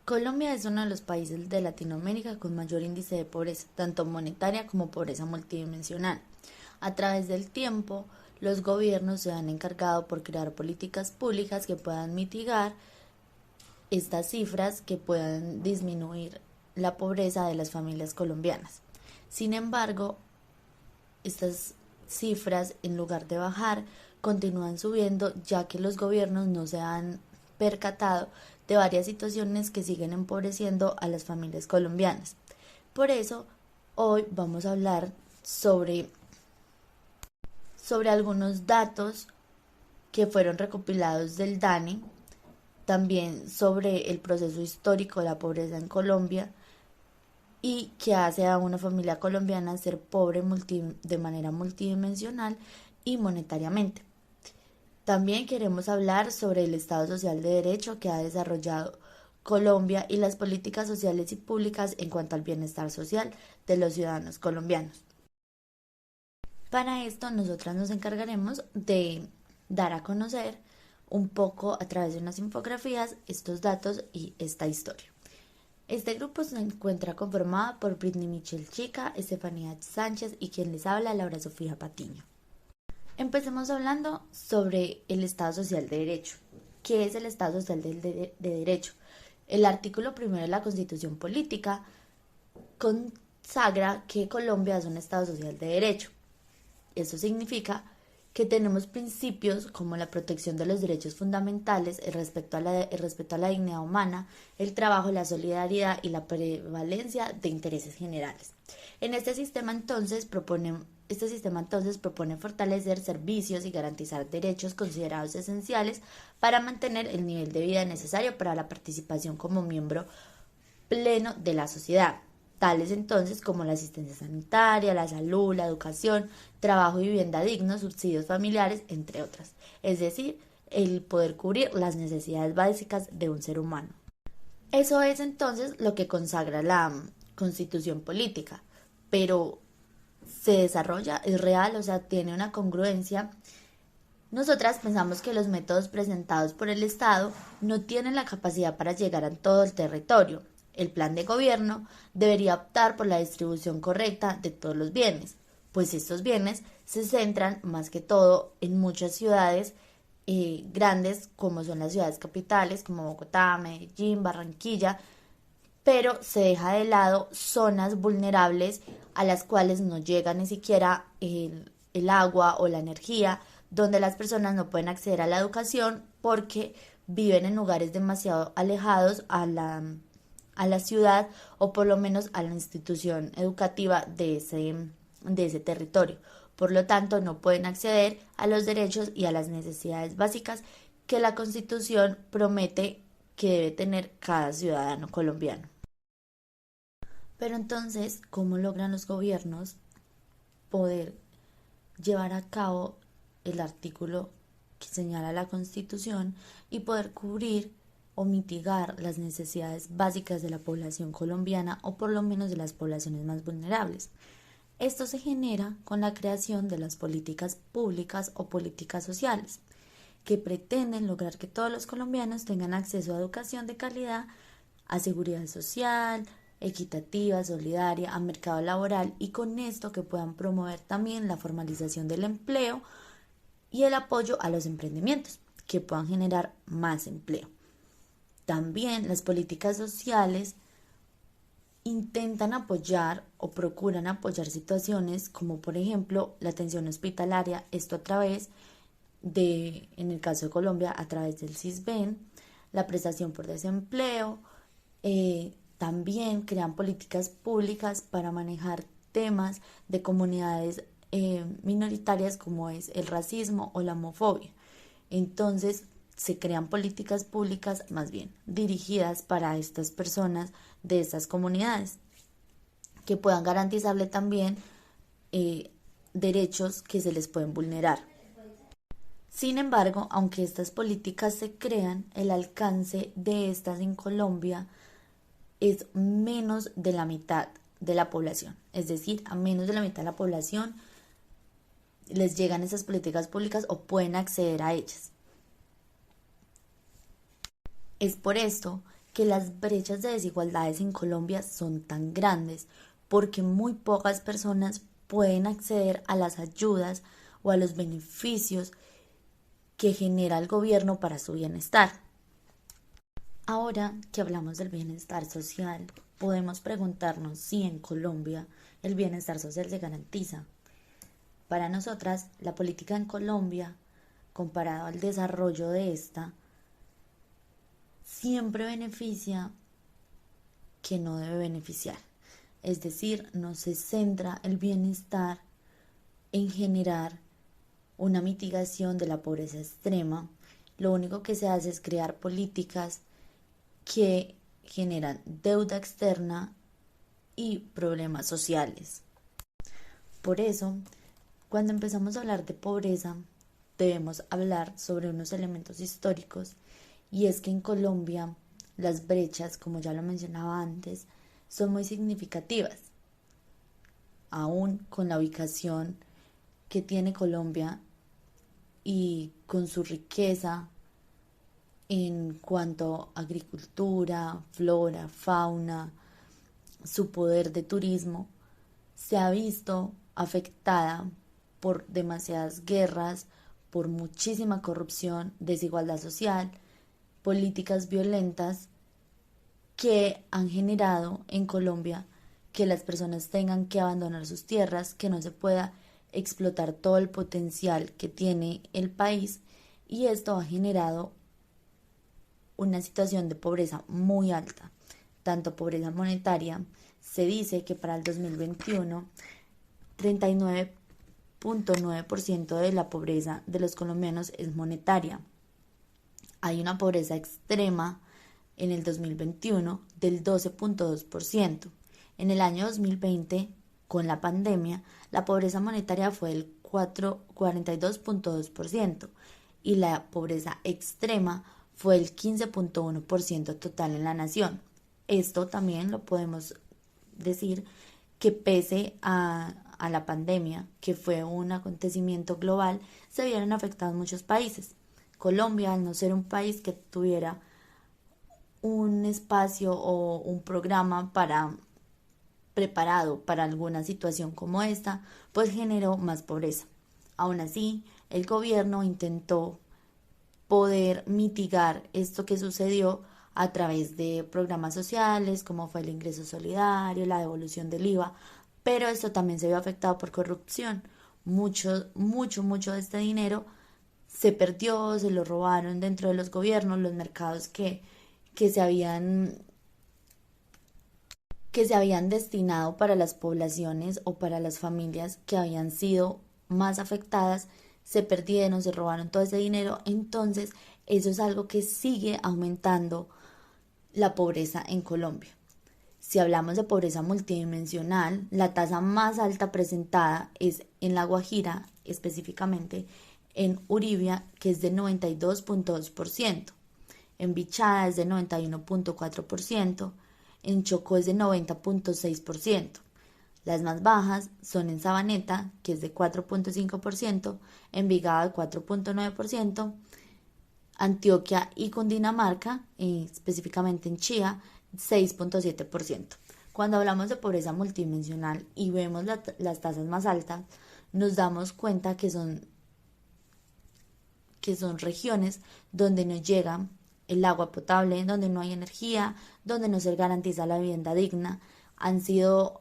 Colombia es uno de los países de Latinoamérica con mayor índice de pobreza, tanto monetaria como pobreza multidimensional. A través del tiempo, los gobiernos se han encargado por crear políticas públicas que puedan mitigar estas cifras, que puedan disminuir la pobreza de las familias colombianas. Sin embargo, estas cifras, en lugar de bajar, continúan subiendo, ya que los gobiernos no se han percatado de varias situaciones que siguen empobreciendo a las familias colombianas. Por eso, hoy vamos a hablar sobre algunos datos que fueron recopilados del DANE, también sobre el proceso histórico de la pobreza en Colombia y que hace a una familia colombiana ser pobre de manera multidimensional y monetariamente. También queremos hablar sobre el Estado Social de Derecho que ha desarrollado Colombia y las políticas sociales y públicas en cuanto al bienestar social de los ciudadanos colombianos. Para esto, nosotras nos encargaremos de dar a conocer un poco a través de unas infografías estos datos y esta historia. Este grupo se encuentra conformado por Britney Michelle Chica, Estefanía Sánchez y quien les habla, Laura Sofía Patiño. Empecemos hablando sobre el Estado Social de Derecho. ¿Qué es el Estado Social de Derecho? El artículo primero de la Constitución Política consagra que Colombia es un Estado Social de Derecho. Eso significa que tenemos principios como la protección de los derechos fundamentales, el respeto a la dignidad humana, el trabajo, la solidaridad y la prevalencia de intereses generales. En este sistema entonces propone fortalecer servicios y garantizar derechos considerados esenciales para mantener el nivel de vida necesario para la participación como miembro pleno de la sociedad, tales entonces como la asistencia sanitaria, la salud, la educación, trabajo y vivienda dignos, subsidios familiares, entre otras. Es decir, el poder cubrir las necesidades básicas de un ser humano. Eso es entonces lo que consagra la Constitución Política, pero se desarrolla, es real, o sea, tiene una congruencia. Nosotras pensamos que los métodos presentados por el Estado no tienen la capacidad para llegar a todo el territorio. El plan de gobierno debería optar por la distribución correcta de todos los bienes, pues estos bienes se centran más que todo en muchas ciudades grandes, como son las ciudades capitales, como Bogotá, Medellín, Barranquilla, pero se deja de lado zonas vulnerables a las cuales no llega ni siquiera el agua o la energía, donde las personas no pueden acceder a la educación porque viven en lugares demasiado alejados a la ciudad o por lo menos a la institución educativa de ese territorio. Por lo tanto, no pueden acceder a los derechos y a las necesidades básicas que la Constitución promete que debe tener cada ciudadano colombiano. Pero entonces, ¿cómo logran los gobiernos poder llevar a cabo el artículo que señala la Constitución y poder cubrir o mitigar las necesidades básicas de la población colombiana o por lo menos de las poblaciones más vulnerables? Esto se genera con la creación de las políticas públicas o políticas sociales, que pretenden lograr que todos los colombianos tengan acceso a educación de calidad, a seguridad social, equitativa, solidaria, a mercado laboral y con esto que puedan promover también la formalización del empleo y el apoyo a los emprendimientos que puedan generar más empleo. También las políticas sociales intentan apoyar o procuran apoyar situaciones como por ejemplo la atención hospitalaria, esto a través de, en el caso de Colombia, a través del CISBEN, la prestación por desempleo, también crean políticas públicas para manejar temas de comunidades minoritarias como es el racismo o la homofobia. Entonces se crean políticas públicas más bien dirigidas para estas personas de estas comunidades que puedan garantizarle también derechos que se les pueden vulnerar. Sin embargo, aunque estas políticas se crean, el alcance de estas en Colombia es menos de la mitad de la población. Es decir, a menos de la mitad de la población les llegan esas políticas públicas o pueden acceder a ellas. Es por esto que las brechas de desigualdades en Colombia son tan grandes porque muy pocas personas pueden acceder a las ayudas o a los beneficios que genera el gobierno para su bienestar. Ahora que hablamos del bienestar social, podemos preguntarnos si en Colombia el bienestar social se garantiza. Para nosotras, la política en Colombia, comparado al desarrollo de esta, siempre beneficia que no debe beneficiar. Es decir, no se centra el bienestar en generar una mitigación de la pobreza extrema. Lo único que se hace es crear políticas que generan deuda externa y problemas sociales. Por eso, cuando empezamos a hablar de pobreza, debemos hablar sobre unos elementos históricos, y es que en Colombia las brechas, como ya lo mencionaba antes, son muy significativas. Aún con la ubicación que tiene Colombia y con su riqueza en cuanto a agricultura, flora, fauna, su poder de turismo, se ha visto afectada por demasiadas guerras, por muchísima corrupción, desigualdad social, políticas violentas que han generado en Colombia que las personas tengan que abandonar sus tierras, que no se pueda explotar todo el potencial que tiene el país, y esto ha generado una situación de pobreza muy alta, tanto pobreza monetaria. Se dice que para el 2021 39.9% de la pobreza de los colombianos es monetaria. Hay una pobreza extrema en el 2021 del 12.2%. En el año 2020, con la pandemia, la pobreza monetaria fue del 42.2% y la pobreza extrema fue el 15.1% total en la nación. Esto también lo podemos decir que pese a la pandemia, que fue un acontecimiento global, se vieron afectados muchos países. Colombia, al no ser un país que tuviera un espacio o un programa preparado para alguna situación como esta, pues generó más pobreza. Aún así, el gobierno intentó poder mitigar esto que sucedió a través de programas sociales, como fue el ingreso solidario, la devolución del IVA, pero esto también se vio afectado por corrupción. Mucho de este dinero se perdió, se lo robaron dentro de los gobiernos, los mercados que se habían destinado para las poblaciones o para las familias que habían sido más afectadas, se perdieron, se robaron todo ese dinero. Entonces, eso es algo que sigue aumentando la pobreza en Colombia. Si hablamos de pobreza multidimensional, la tasa más alta presentada es en La Guajira, específicamente en Uribia, que es de 92.2%, en Bichada es de 91.4%, en Chocó es de 90.6%. Las más bajas son en Sabaneta, que es de 4.5%, Envigado de 4.9%, Antioquia y Cundinamarca, específicamente en Chía, 6.7%. Cuando hablamos de pobreza multidimensional y vemos las tasas más altas, nos damos cuenta que son regiones donde no llega el agua potable, donde no hay energía, donde no se garantiza la vivienda digna. Han sido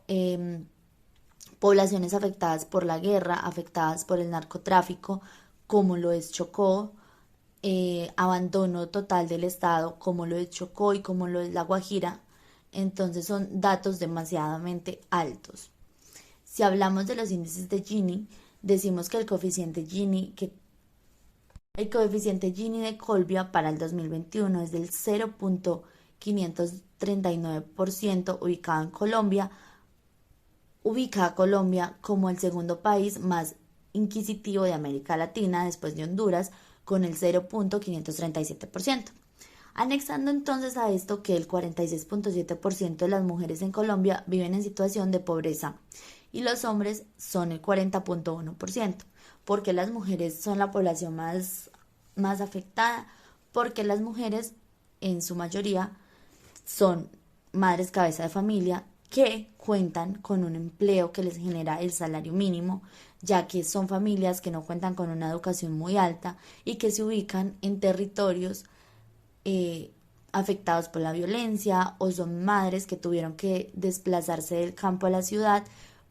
poblaciones afectadas por la guerra, afectadas por el narcotráfico, como lo es Chocó, abandono total del Estado, como lo es Chocó y como lo es La Guajira. Entonces son datos demasiadamente altos. Si hablamos de los índices de Gini, decimos que el coeficiente Gini de Colbia para el 2021 es del 0.539%, ubicado en Colombia. Ubica a Colombia como el segundo país más inquisitivo de América Latina, después de Honduras, con el 0.537%. Anexando entonces a esto que el 46.7% de las mujeres en Colombia viven en situación de pobreza y los hombres son el 40.1%. ¿Por qué las mujeres son la población más afectada? Porque las mujeres en su mayoría son madres cabeza de familia que cuentan con un empleo que les genera el salario mínimo, ya que son familias que no cuentan con una educación muy alta y que se ubican en territorios afectados por la violencia, o son madres que tuvieron que desplazarse del campo a la ciudad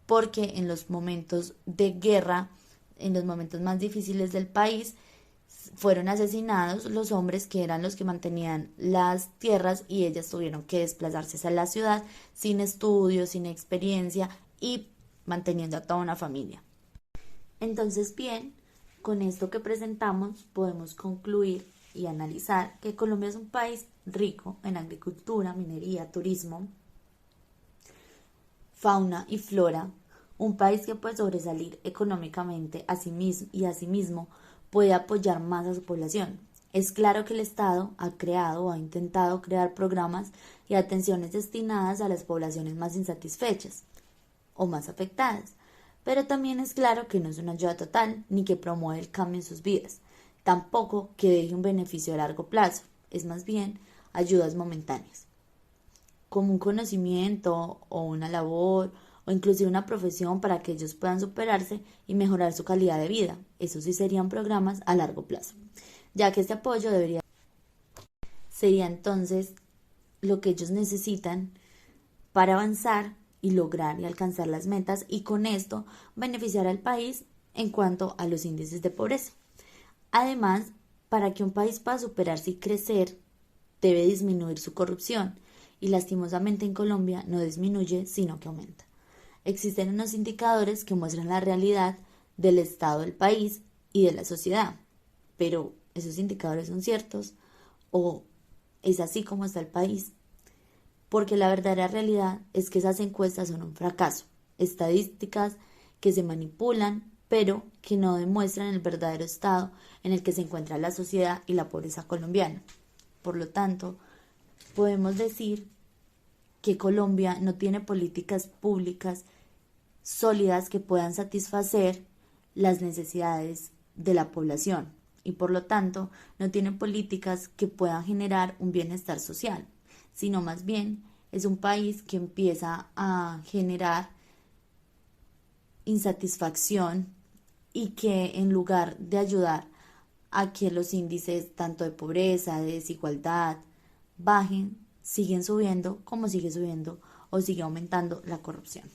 porque en los momentos de guerra, en los momentos más difíciles del país, fueron asesinados los hombres que eran los que mantenían las tierras, y ellas tuvieron que desplazarse a la ciudad sin estudios, sin experiencia y manteniendo a toda una familia. Entonces, bien, con esto que presentamos podemos concluir y analizar que Colombia es un país rico en agricultura, minería, turismo, fauna y flora, un país que puede sobresalir económicamente a sí mismo y asimismo puede apoyar más a su población. Es claro que el Estado ha creado o ha intentado crear programas y atenciones destinadas a las poblaciones más insatisfechas o más afectadas, pero también es claro que no es una ayuda total ni que promueve el cambio en sus vidas, tampoco que deje un beneficio a largo plazo, es más bien ayudas momentáneas, como un conocimiento o una labor o inclusive una profesión para que ellos puedan superarse y mejorar su calidad de vida. Eso sí serían programas a largo plazo, ya que este apoyo sería entonces lo que ellos necesitan para avanzar y lograr y alcanzar las metas, y con esto beneficiar al país en cuanto a los índices de pobreza. Además, para que un país pueda superarse y crecer, debe disminuir su corrupción, y lastimosamente en Colombia no disminuye, sino que aumenta. Existen unos indicadores que muestran la realidad del estado del país y de la sociedad, pero ¿esos indicadores son ciertos o es así como está el país? Porque la verdadera realidad es que esas encuestas son un fracaso, estadísticas que se manipulan, pero que no demuestran el verdadero estado en el que se encuentra la sociedad y la pobreza colombiana. Por lo tanto, podemos decir que Colombia no tiene políticas públicas sólidas que puedan satisfacer las necesidades de la población, y por lo tanto no tiene políticas que puedan generar un bienestar social, sino más bien es un país que empieza a generar insatisfacción, y que en lugar de ayudar a que los índices tanto de pobreza, de desigualdad bajen, siguen subiendo, como sigue subiendo o sigue aumentando la corrupción.